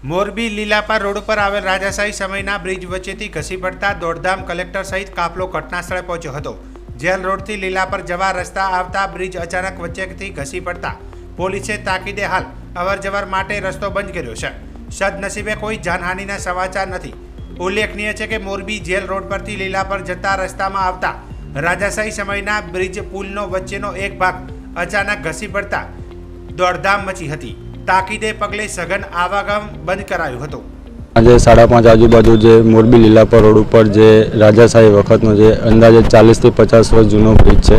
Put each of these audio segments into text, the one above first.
Morbi Lilapar road પર આવેલ રાજાશાહી સમયના બ્રિજ વચ્ચેથી ઘસી પડતા દોડધામ કલેક્ટર સહિત કાફલો ઘટનાસ્થળે પહોંચ્યો હતો। જેલ રોડથી લીલાપર જવા રસ્તા આવતા બ્રિજ અચાનક વચ્ચેથી ઘસી પડતા પોલીસે તાકીદે હાલ અવરજવર માટે રસ્તો બંધ કર્યો છે। સદનસીબે કોઈ જાનહાનિના સમાચાર નથી। ઉલ્લેખનીય છે કે મોરબી જેલ રોડ પરથી લીલાપર જતા રસ્તામાં આવતા રાજાશાહી સમયના બ્રિજ પુલનો વચ્ચેનો એક ભાગ અચાનક ઘસી પડતા દોડધામ મચી હતી। તાકીદે પગલે સઘન આવાગમ બંધ કરાયું હતું। આજે 5:30 આજુબાજુ જે મોરબી લીલાપર રોડ ઉપર જે રાજાશાહી વખતનો જે અંદાજે 40 થી 50 વર્ષ જૂનો બ્રિજ છે,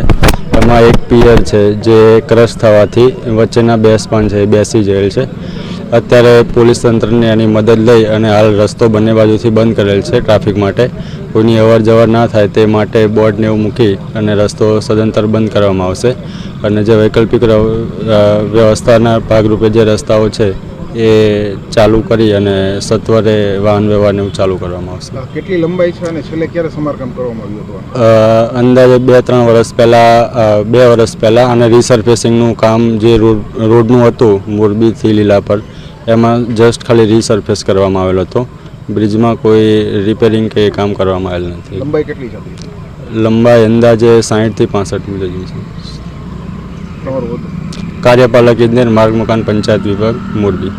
એમાં એક પિયર છે જે ક્રશ થવાથી વચ્ચેના બે સ્પાન છે બેસી ગયેલ છે। અત્યારે પોલીસ તંત્રને એની મદદ લઈ અને હાલ રસ્તો બંને બાજુથી બંધ કરેલ છે ટ્રાફિક માટે। કોઈની અવર જવર ના થાય તે માટે બોર્ડને એવું મૂકી અને રસ્તો સદંતર બંધ કરવામાં આવશે અને જે વૈકલ્પિક વ્યવસ્થાના ભાગરૂપે જે રસ્તાઓ છે એ ચાલુ કરી અને સત્વરે વાહન વ્યવહારને એવું ચાલુ કરવામાં આવશે। કેટલી લંબાઈ છે અને છેલ્લે ક્યારે સમારકામ કરવામાં આવ્યું હતું? અંદાજે 2-3 વર્ષ પહેલાં 2 વર્ષ પહેલાં અને રીસર્ફેસિંગનું કામ જે રોડનું હતું મોરબીથી લીલાપર, એમાં જસ્ટ ખાલી રીસર્ફેસ કરવામાં આવેલો હતો। બ્રિજમાં કોઈ રિપેરિંગ કે કામ કરવામાં આવેલ નથી। લંબાઈ કેટલી છે? લંબાઈ અંદાજે 60 થી 65 મીટર જેવી છે। તમારું કાર્યપાલક ઇજનેર માર્ગ મકાન પંચાયત વિભાગ મોરબી।